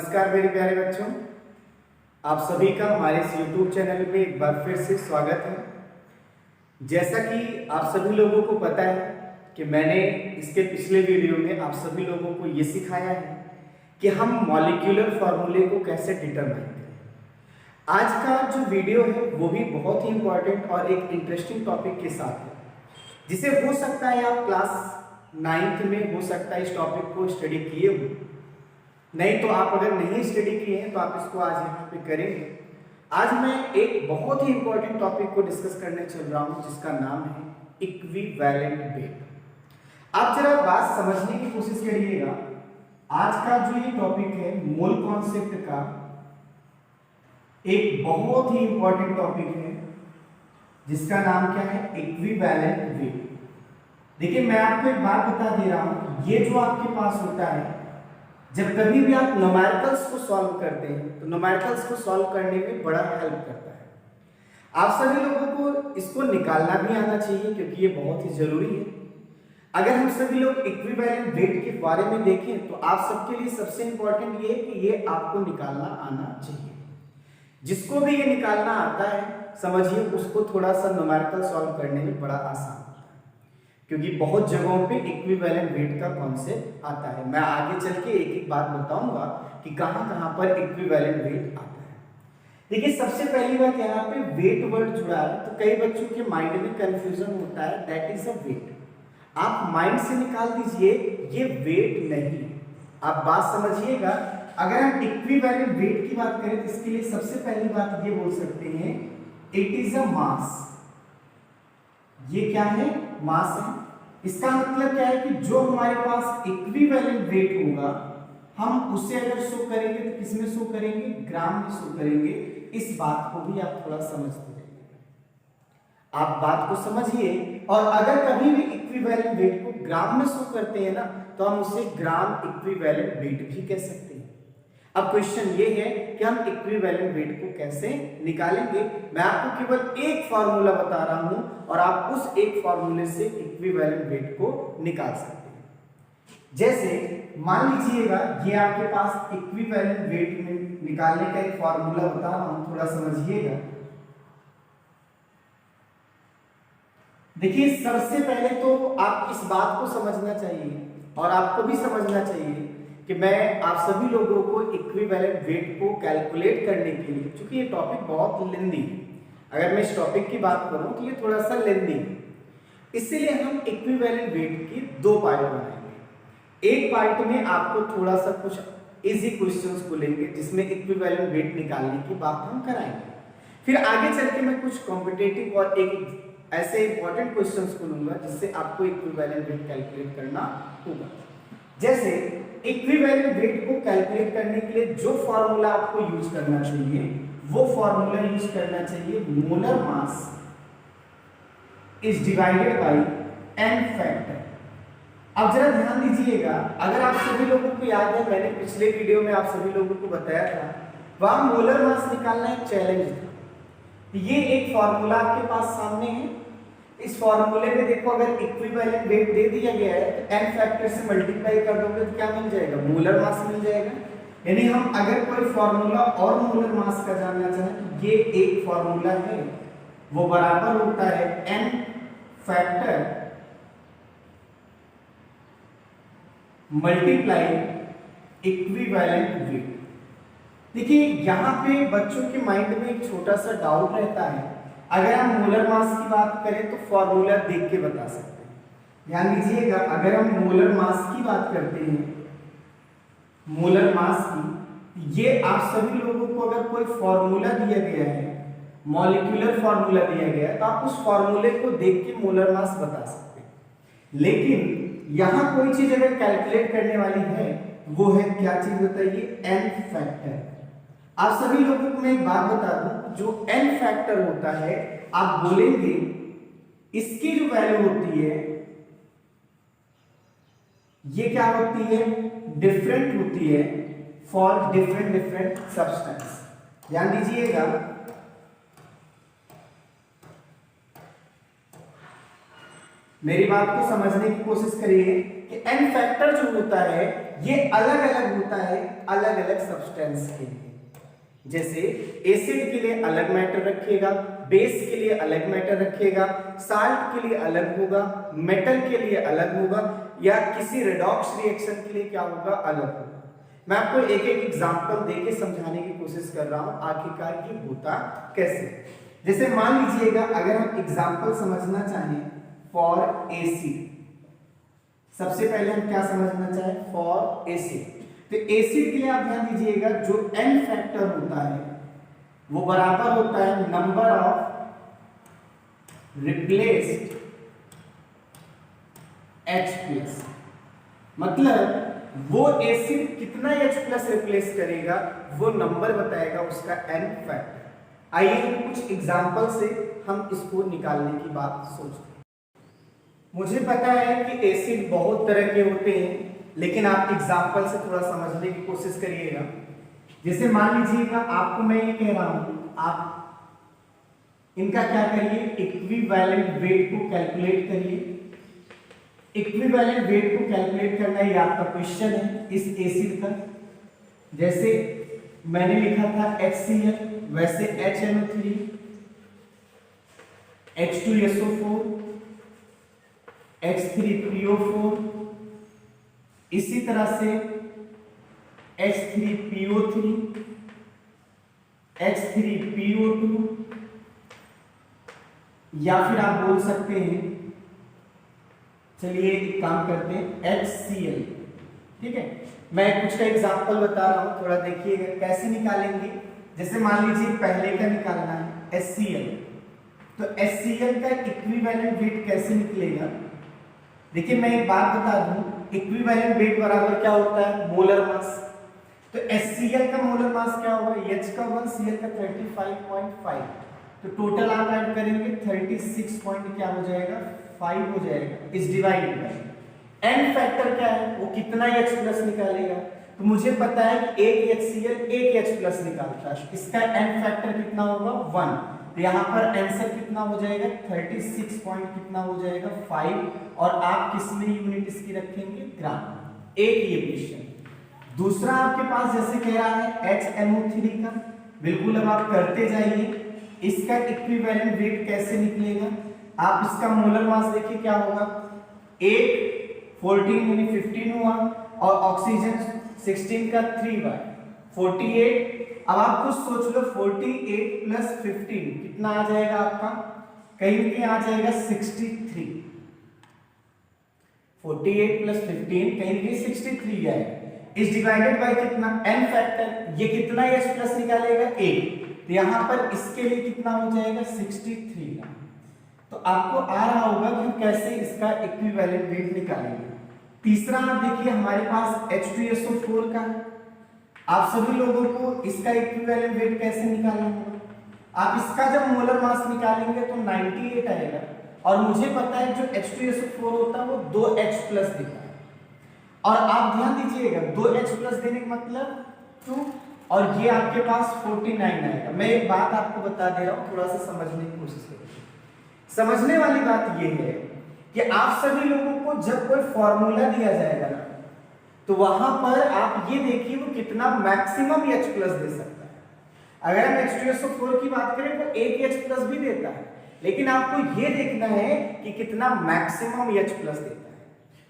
नमस्कार मेरे प्यारे बच्चों, आप सभी का हमारे इस YouTube चैनल में एक बार फिर से स्वागत है। जैसा कि आप सभी लोगों को पता है कि मैंने इसके पिछले वीडियो में आप सभी लोगों को ये सिखाया है कि हम मॉलिक्यूलर फॉर्मूले को कैसे डिटरमाइन करें। आज का जो वीडियो है वो भी बहुत ही इंपॉर्टेंट और एक इंटरेस्टिंग टॉपिक के साथ है, जिसे हो सकता है आप क्लास 9th में हो सकता है इस टॉपिक को स्टडी किए हो, नहीं तो आप अगर नहीं स्टडी किए हैं तो आप इसको आज यहाँ पे करेंगे। आज मैं एक बहुत ही इंपॉर्टेंट टॉपिक को डिस्कस करने चल रहा हूँ जिसका नाम है इक्विवेलेंट वेट। आप जरा बात समझने की कोशिश करिएगा। आज का जो ये टॉपिक है मोल कॉन्सेप्ट का एक बहुत ही इंपॉर्टेंट टॉपिक है जिसका नाम क्या है, इक्विवेलेंट वेट। देखिए मैं आपको एक बात बता दे रहा हूं, ये जो आपके पास होता है जब कभी भी आप न्यूमेरिकल्स को सॉल्व करते हैं तो न्यूमेरिकल्स को सॉल्व करने में बड़ा हेल्प करता है। आप सभी लोगों को इसको निकालना भी आना चाहिए क्योंकि ये बहुत ही जरूरी है। अगर हम सभी लोग इक्विवेलेंट वेट के बारे में देखें तो आप सबके लिए सबसे इंपॉर्टेंट ये है कि ये आपको निकालना आना चाहिए। जिसको भी ये निकालना आता है समझिए उसको थोड़ा सा न्यूमेरिकल सॉल्व करने में बड़ा आसान, क्योंकि बहुत जगहों पे इक्विवेलेंट वेट का कॉन्सेप्ट आता है। मैं आगे चल के एक एक बात बताऊंगा कि कहां कहां पर इक्विवेलेंट वेट आता है। देखिए सबसे पहली बात यहाँ पे वेट वर्ड जुड़ा है तो कई बच्चों के माइंड में कंफ्यूजन होता है, दैट इज अ वेट। आप माइंड से निकाल दीजिए ये वेट नहीं। आप बात समझिएगा, अगर हम इक्विवेलेंट वेट की बात करें तो इसके लिए सबसे पहली बात ये बोल सकते हैं, इट इज अ मास। ये क्या है, मास है। इसका मतलब क्या है कि जो हमारे पास इक्विवेलेंट वेट होगा हम उसे अगर शो करेंगे तो किसमें शो करेंगे, ग्राम में शो करेंगे। इस बात को भी आप थोड़ा समझते रहिए, आप बात को समझिए। और अगर कभी भी इक्विवेलेंट वेट को ग्राम में शो करते हैं ना तो हम उसे ग्राम इक्विवेलेंट वेट भी कह सकते हैं। अब क्वेश्चन ये है कि हम इक्विवेलेंट वेट को कैसे निकालेंगे। मैं आपको केवल एक फार्मूला बता रहा हूं और आप उस एक फार्मूले से इक्विवेलेंट वेट को निकाल सकते हैं। जैसे मान लीजिएगा ये आपके पास इक्विवेलेंट वेट में निकालने का एक फार्मूला बता रहा हूं, थोड़ा समझिएगा। देखिए सबसे पहले तो आप इस बात को समझना चाहिए और आपको भी समझना चाहिए कि मैं आप सभी लोगों को इक्विवेलेंट वेट को कैलकुलेट करने के लिए, क्योंकि ये टॉपिक बहुत लेंदी है, अगर मैं इस टॉपिक की बात करूं तो ये थोड़ा सा लेंदी है, इसीलिए हम इक्विवेलेंट वेट के दो पार्ट बनाएंगे। एक पार्ट में आपको थोड़ा सा कुछ इजी क्वेश्चंस को लेंगे जिसमें इक्विवेलेंट वेट निकालने की बात हम कराएंगे। फिर आगे चल के मैं कुछ कॉम्पिटेटिव और एक ऐसे इंपॉर्टेंट क्वेश्चंस को लूंगा जिससे आपको इक्विवेलेंट वेट कैलकुलेट करना होगा। जैसे इक्विवेलेंट वेट को कैलकुलेट करने के लिए जो फॉर्मूला आपको यूज करना चाहिए वो फॉर्मूला यूज करना चाहिए, molar mass is divided by n factor. अब जरा ध्यान दीजिएगा, अगर आप सभी लोगों को याद है मैंने पिछले वीडियो में आप सभी लोगों को बताया था वहां मोलर मास निकालना एक चैलेंज था। ये एक फॉर्मूला आपके पास सामने है। इस फॉर्मूले में देखो अगर इक्विवेलेंट वेट दे दिया गया है तो n फैक्टर से मल्टीप्लाई कर दोगे तो क्या मिल जाएगा, मोलर मास मिल जाएगा। यानी हम अगर कोई फॉर्मूला और मोलर मास का जानना चाहें तो ये एक फॉर्मूला है, वो बराबर होता है n factor multiply equivalent weight. देखिए यहां पे बच्चों के माइंड में एक छोटा सा डाउट रहता है, अगर हम मोलर मास की बात करें तो फॉर्मूला देख के बता सकते हैं। ध्यान दीजिएगा, अगर हम मोलर मास की बात करते हैं, मोलर मास की, ये आप सभी लोगों को अगर कोई फॉर्मूला दिया गया है, मॉलिक्यूलर फॉर्मूला दिया गया है तो आप उस फॉर्मूले को देख के मोलर मास बता सकते हैं। लेकिन यहां कोई चीज अगर कैलकुलेट करने वाली है वो है क्या चीज बताइए, एन फैक्टर। आप सभी लोगों को मैं एक बात बता दूं, जो n फैक्टर होता है आप बोलेंगे इसकी जो वैल्यू होती है ये क्या होती है, डिफरेंट होती है फॉर डिफरेंट सब्सटेंस। ध्यान दीजिएगा, मेरी बात को समझने की कोशिश करिए कि n फैक्टर जो होता है ये अलग अलग होता है अलग अलग सब्सटेंस के लिए। जैसे एसिड के लिए अलग मैटर रखेगा, बेस के लिए अलग मैटर रखेगा, साल्ट के लिए अलग होगा, मेटल के लिए अलग होगा, या किसी रेडॉक्स रिएक्शन के लिए क्या होगा, अलग होगा। मैं आपको एक एक एग्जांपल देके समझाने की कोशिश कर रहा हूं आखिरकार ये होता कैसे। जैसे मान लीजिएगा अगर हम एग्जांपल समझना चाहें फॉर एसिड, सबसे पहले हम क्या समझना चाहें फॉर एसिड, तो एसिड के लिए आप ध्यान दीजिएगा जो n फैक्टर होता है वो बराबर होता है नंबर ऑफ रिप्लेस्ड H+। मतलब वो एसिड कितना H+ रिप्लेस करेगा वो नंबर बताएगा उसका n फैक्टर। आइए कुछ एग्जांपल से हम इसको निकालने की बात सोचते हैं। मुझे पता है कि एसिड बहुत तरह के होते हैं, लेकिन आप एग्जांपल से थोड़ा समझने की कोशिश करिएगा। जैसे मान लीजिएगा आपको मैं ये कह रहा हूं, आप इनका क्या करिए, इक्विवेलेंट वेट को कैलकुलेट करिए। इक्विवेलेंट वेट को कैलकुलेट करना ये आपका क्वेश्चन है इस एसिड का। जैसे मैंने लिखा था HCl, वैसे HNO3, H2SO4, H3PO4, इसी तरह से H3PO3, H3PO2, या फिर आप बोल सकते हैं, चलिए एक काम करते हैं HCl। ठीक है, मैं कुछ का एग्जांपल बता रहा हूं, थोड़ा देखिएगा कैसे निकालेंगे। जैसे मान लीजिए पहले का निकालना है HCl, तो HCl का इक्विवेलेंट वेट कैसे निकलेगा। देखिए मैं एक बात बता दूं, इक्विवेलेंट वेट बराबर क्या होता है, मोलर मास। तो HCl का मोलर मास क्या होगा, H का 1, Cl का 35.5, तो टोटल आप ऐड करेंगे 36 पॉइंट क्या हो जाएगा, 5 हो जाएगा। इस डिवाइडेड बाय n फैक्टर क्या है, वो कितना H+ निकालेगा। तो मुझे पता है कि एक HCl एक H+ निकालता है, इसका n फैक्टर कितना होगा 1, तो यहाँ पर आंसर कितना हो जाएगा 36 पॉइंट कितना हो जाएगा 5, और आप किस में यूनिट इसकी रखेंगे, ग्राम। एक ये क्वेश्चन। दूसरा आपके पास जैसे कह रहा है HNO3 का, बिल्कुल अब आप करते जाइए, इसका इक्विवेलेंट वेट कैसे निकलेगा। आप इसका मोलर मास देखिए क्या होगा, 14 यानी 15 हुआ, और ऑक्सीजन 16 का 3 बाय 48। अब आप कुछ सोच लो, 48 प्लस 15 कितना आ जाएगा आपका, कहीं ना कहीं आ जाएगा 63। 48 प्लस 15 कहीं ना कहीं 63 आएगा। इस डिवाइडेड बाय कितना, n फैक्टर, ये कितना H+ निकालेगा 1, तो यहां पर इसके लिए कितना हो जाएगा 63 का। तो आपको आ रहा होगा कि कैसे इसका इक्विवेलेंट वेट निकालेंगे। तीसरा आप देखिए हमारे पास H2SO4 का, आप सभी लोगों को इसका इक्विवेलेंट वेट कैसे निकालना होगा। आप इसका जब मोलर मास निकालेंगे तो 98 आएगा, और मुझे पता है जो H2SO4 होता है वो 2H+ देता है, और आप ध्यान दीजिएगा 2H+ देने का मतलब 2, और ये आपके पास 49 आएगा। मैं एक बात आपको बता दे रहा हूं, थोड़ा सा समझने की कोशिश करिए। समझने वाली बात ये है कि आप सभी लोगों को जब कोई फॉर्मूला दिया जाएगा ना, तो वहां पर आप ये देखिए वो कितना मैक्सिमम H+ दे सकता है। अगर हम H2SO4 की बात करें तो एक H+ भी देता है, लेकिन आपको ये देखना है कि कितना मैक्सिमम H+ देता है।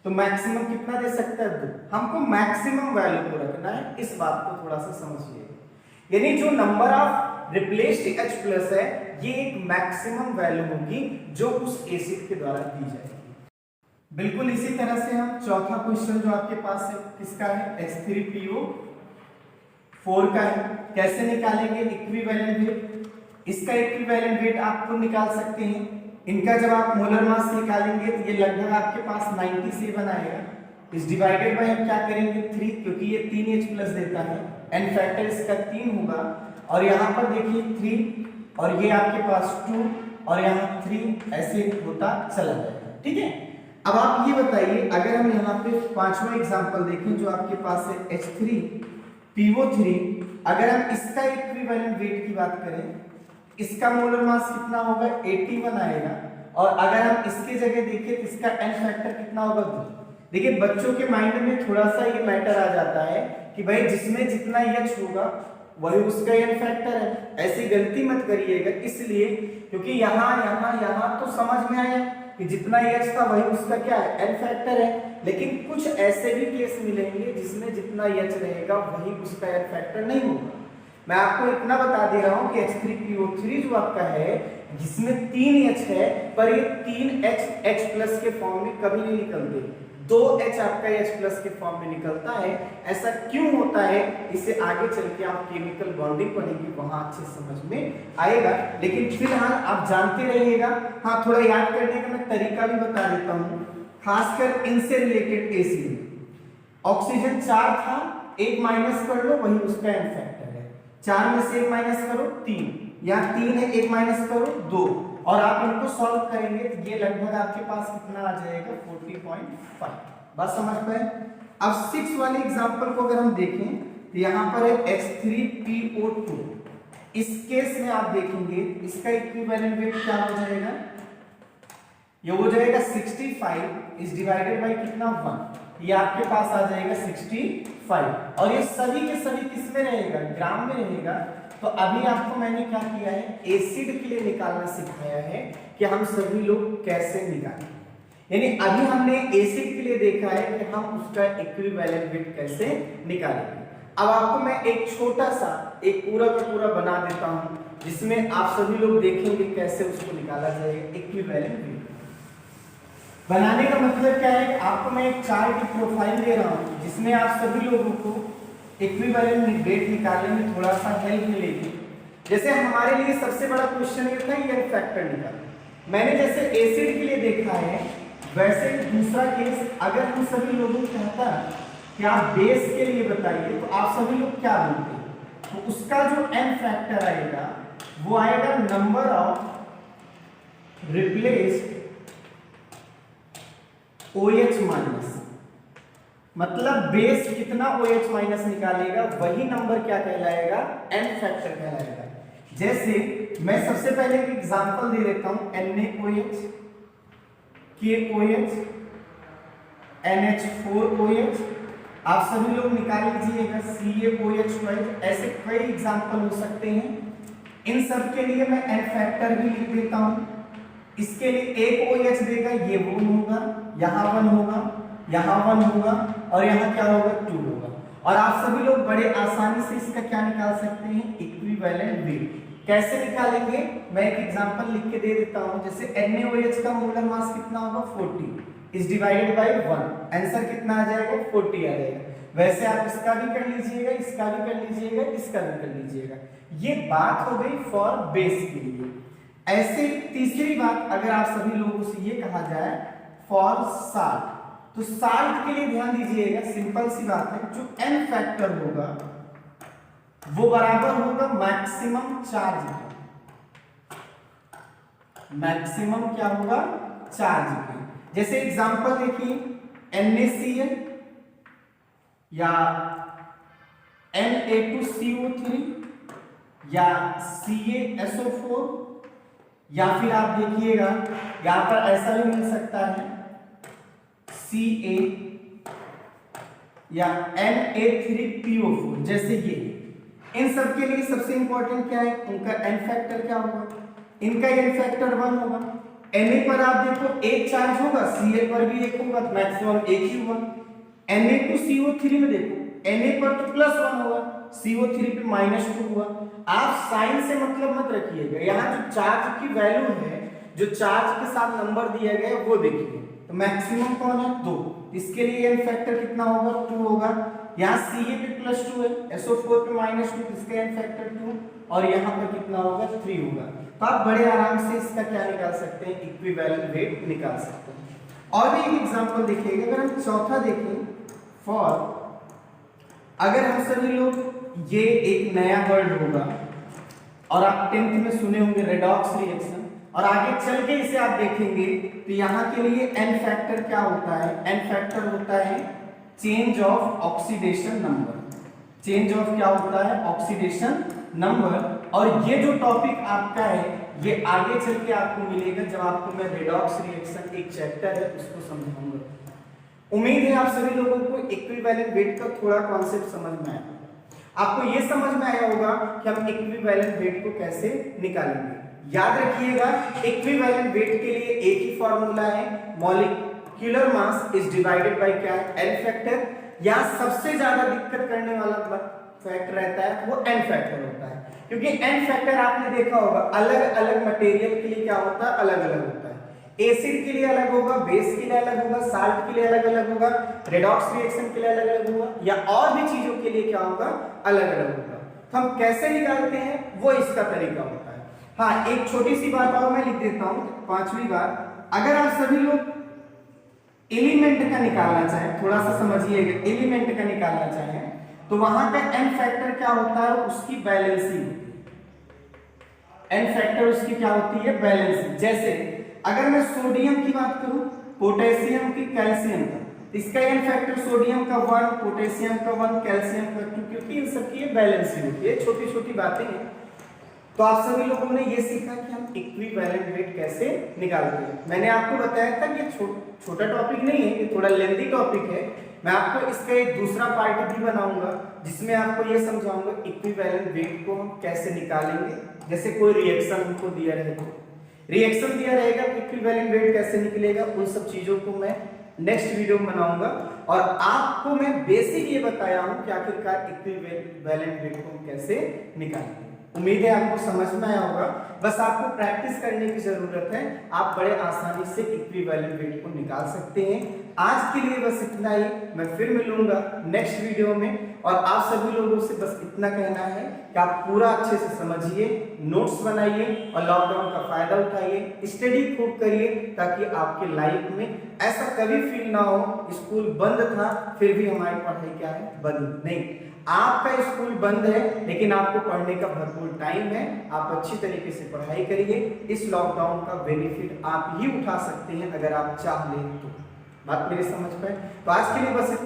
तो मैक्सिमम कितना दे सकता है, 2। हमको मैक्सिमम वैल्यू को रखना है, इस बात को थोड़ा सा समझिए। यानी जो नंबर ऑफ रिप्लेस्ड H+ है ये एक मैक्सिमम वैल्यू होगी जो उस एसिड के द्वारा दी जाएगी। बिल्कुल इसी तरह से हम चौथा क्वेश्चन जो आपके पास है किसका है, H3PO4 का है। कैसे निकालेंगे इक्विवेलेंट वेट, इसका इक्विवेलेंट वेट आप खुद निकाल सकते हैं। इनका जब आप मोलर मास निकालेंगे तो ये लगभग आपके पास 97 आएगा। इस डिवाइडेड बाय हम क्या करेंगे 3, क्योंकि ये 3H+ देता है, n फैक्टर इसका 3 होगा, और यहाँ पर देखिए 3, और ये आपके पास 2, और यहाँ 3, ऐसे होता चला जाएगा। ठीक है, अब आप ये बताइए, अगर हम यहाँ पे पांचवा एग्जांपल देखें जो आपके पास है H3PO3, अगर हम इसका इक्विवेलेंट वेट की बात करें, इसका मोलर मास कितना होगा 81 आएगा, और अगर हम इसके जगह देखें तो इसका n फैक्टर कितना होगा 2। देखिए बच्चों के माइंड में थोड़ा सा ये मैटर आ जाता है कि भाई जिसमें जितना H होगा वही उसका n फैक्टर है। ऐसी गलती मत करिएगा, इसलिए क्योंकि यहाँ तो समझ में आया कि जितना H था वही उसका क्या है, n फैक्टर है। लेकिन कुछ ऐसे भी केस मिलेंगे जिसमें जितना H रहेगा वही उसका n फैक्टर नहीं होगा। मैं आपको इतना बता दे रहा हूं कि H3PO3 जो आपका है जिसमें 3H है, पर ये 3H H+ के फॉर्म में कभी नहीं निकलते, 2H आपका H+ के फॉर्म में निकलता है। ऐसा क्यों होता है, इसे आगे चल के आप केमिकल बॉन्डिंग पढ़ेंगे वहां अच्छे समझ में आएगा। लेकिन फिलहाल आप जानते रहिएगा। हाँ, थोड़ा याद करने का मैं तरीका भी बता देता हूँ, खासकर इनसे रिलेटेड एसिड में। ऑक्सीजन 4 था, 1 माइनस कर लो वही उसका n फैक्टर है। 4 में से 1 माइनस करो 3, यहाँ 3 है, 1 माइनस करो 2, और आप इनको सॉल्व करेंगे तो ये लगभग आपके पास कितना आ जाएगा 40.5। बस समझ पाए। अब 6 वाले एग्जांपल को अगर हम देखें तो यहाँ पर है H3PO2। इस केस में आप देखेंगे इसका इक्विवेलेंट वेट क्या हो जाएगा, ये हो जाएगा 65 इज डिवाइडेड बाय कितना 1, ये आपके पास आ जाएगा 65। और ये सभी के सभी किस में रहेगा, ग्राम में रहेगा। तो अभी आपको मैंने क्या किया है, एसिड के लिए निकालना सिखाया है कि हम सभी लोग कैसे निकालें। यानी अभी हमने एसिड के लिए देखा है कि हम उसका इक्विवेलेंट वेट कैसे निकालेंगे। अब आपको मैं एक छोटा सा एक पूरा का पूरा बना देता हूं जिसमें आप सभी लोग देखेंगे कैसे उसको निकाला जाएगा इक्विवेलेंट वेट। बनाने का मतलब क्या है, आपको मैं एक चार्ट की प्रोफाइल दे रहा हूं जिसमें आप सभी लोगों को इक्विवेलेंट वेट निकालने में थोड़ा सा हेल्प मिलेगी। जैसे हमारे लिए सबसे बड़ा क्वेश्चन ये था n फैक्टर निकालना। मैंने जैसे एसिड के लिए देखा है, वैसे दूसरा केस अगर हम सभी लोगों को कहता कि आप बेस के लिए बताइए तो आप सभी लोग क्या बोलते हैं, तो उसका जो n फैक्टर आएगा वो आएगा number of replaced OH minus. मतलब बेस कितना OH माइनस निकालेगा वही नंबर क्या कहलाएगा, n फैक्टर कहलाएगा। जैसे मैं सबसे पहले एक एग्जांपल दे देता हूं, NaOH, KOH, NH4OH, आप सभी लोग निकाल लीजिएगा CaOH12। ऐसे कई एग्जांपल हो सकते हैं। इन सब के लिए मैं n फैक्टर भी लिख देता हूं। इसके लिए एक OH देगा, ये 1 होगा, यहाँ 1 होगा, यहाँ 1 होगा, और यहाँ क्या होगा 2 होगा। और आप सभी लोग बड़े आसानी से इसका क्या निकाल सकते हैं, इक्विवेलेंट वेट। कैसे निकालेंगे, मैं एक एग्जांपल लिख के दे देता हूं। जैसे NaOH का मोलर मास कितना होगा 40 इज डिवाइडेड बाय 1, आंसर कितना आ जाएगा 40 आ जाएगा। वैसे आप इसका भी कर लीजिएगा, इसका भी कर लीजिएगा, इसका भी कर लीजिएगा। ये बात हो गई फॉर बेस के लिए। ऐसे तीसरी बात अगर आप सभी लोगों से ये कहा जाए फॉर साल्ट, तो साल्ट के लिए ध्यान दीजिएगा, सिंपल सी बात है, जो n फैक्टर होगा वो बराबर होगा मैक्सिमम चार्ज के। मैक्सिमम क्या होगा, चार्ज के। जैसे एग्जांपल देखिए, NaCl या Na2CO3 या CaSO4, या फिर आप देखिएगा यहां पर ऐसा भी मिल सकता है Ca या Na3PO4, जैसे ये। इन सब के लिए सबसे इंपॉर्टेंट क्या है, उनका n फैक्टर क्या होगा, इनका n फैक्टर 1 होगा। Na पर आप देखो एक चार्ज होगा, Cl पर भी एक होगा, तो मैक्सिमम एक ही होगा। Na2CO3 में देखो, Na पर तो +1 होगा, CO3 पे -2 हुआ। आप साइन से मतलब मत रखिएगा, यहाँ जो चार्ज की वैल्यू है, जो चार्ज के साथ नंबर दिया गया है वो देखिए। तो मैक्सिमम कौन है 2, इसके लिए n फैक्टर कितना होगा 2 होगा। यहाँ Ca पे +2 है, SO4 पे -2, इसका n फैक्टर 2, और यहाँ पर कितना होगा 3 होगा। तो आप बड़े आराम से इसका क्या निकाल सकते हैं, इक्विवेलेंट वेट निकाल सकते हैं। और भी एक एग्जांपल देखिएगा, अगर हम चौथा देखें फॉर, अगर हम सभी लोग, ये एक नया वर्ड होगा और आप 10th में सुने होंगे रेडॉक्स रिएक्शन, और आगे चल के इसे आप देखेंगे तो यहाँ के लिए n फैक्टर क्या होता है, n फैक्टर होता है change of oxidation number. Change of क्या होता है, ऑक्सीडेशन नंबर। और ये जो टॉपिक आपका है ये आगे चल के आपको मिलेगा जब आपको मैं रेडॉक्स रिएक्शन एक चैप्टर है उसको समझाऊंगा। उम्मीद है आप सभी लोगों को इक्विवेलेंट वेट का थोड़ा कॉन्सेप्ट समझ में आया। आपको ये समझ में आया होगा कि हम इक्विवेलेंट वेट को कैसे निकालेंगे। याद रखिएगा, इक्विवेलेंट वेट के लिए एक ही फॉर्मूला है, molecular mass is divided bye क्या है, एन फैक्टर। यहां सबसे ज्यादा दिक्कत करने वाला फैक्टर रहता है वो एन फैक्टर होता है, क्योंकि एन फैक्टर आपने देखा होगा अलग अलग मटेरियल के लिए क्या होता है, अलग अलग होता है। एसिड के लिए अलग होगा, बेस के लिए अलग होगा, साल्ट के लिए अलग अलग होगा, रेडॉक्स रिएक्शन के लिए अलग अलग होगा, या और भी चीजों के लिए क्या होगा, अलग अलग होगा। तो हम कैसे निकालते हैं वो इसका तरीका होता है। हाँ, एक छोटी सी बात और मैं लिख देता हूं, 5वीं बार, अगर आप सभी लोग एलिमेंट का निकालना चाहें, थोड़ा सा समझिएगा, एलिमेंट का निकालना चाहें तो वहां का एन फैक्टर क्या होता है, उसकी बैलेंसिंग। एन फैक्टर उसकी क्या होती है, बैलेंसिंग। जैसे अगर मैं सोडियम की बात करूं, पोटेशियम की, कैल्शियम का, इसका एन फैक्टर सोडियम का 1, पोटेशियम का 1, कैल्शियम का 2, क्योंकि इन सबकी बैलेंसिंग होती है। छोटी छोटी बातें हैं। तो आप सभी लोगों ने ये सीखा कि हम इक्विवेलेंट वेट कैसे निकालते हैं। मैंने आपको बताया था कि छोटा टॉपिक नहीं है, ये थोड़ा लेंथी टॉपिक है। मैं आपको इसका एक दूसरा पार्ट भी बनाऊंगा जिसमें आपको ये समझाऊंगा इक्विवेलेंट वेट को हम कैसे निकालेंगे। जैसे कोई रिएक्शन हमको दिया रहेगा, रिएक्शन दिया रहेगा, इक्विवेलेंट वेट कैसे निकलेगा, उन सब चीजों को मैं नेक्स्ट वीडियो में बनाऊंगा। और आपको मैं बेसिक ये बताया हूं कि आखिरकार इक्विवेलेंट वेट को हम कैसे निकालेंगे। उम्मीद है आपको समझ में आया होगा। बस आपको प्रैक्टिस करने की जरूरत है, आप बड़े आसानी से इक्विवेलेंट वेट को निकाल सकते हैं। आज के लिए बस इतना ही, मैं फिर मिलूंगा नेक्स्ट वीडियो में। और आप सभी लोगों से बस इतना कहना है कि आप पूरा अच्छे से समझिए, नोट्स बनाइए और लॉकडाउन का फायदा उठाइए, स्टडी खूब करिए, ताकि आपके लाइफ में ऐसा कभी फील ना हो स्कूल बंद था फिर भी हमारी पढ़ाई क्या है, बंद नहीं। आपका स्कूल बंद है लेकिन आपको पढ़ने का भरपूर टाइम है, आप अच्छी तरीके से पढ़ाई करिए। इस लॉकडाउन का बेनिफिट आप ही उठा सकते हैं अगर आप चाह लें तो। बात मेरी समझ पाए। तो आज के लिए बस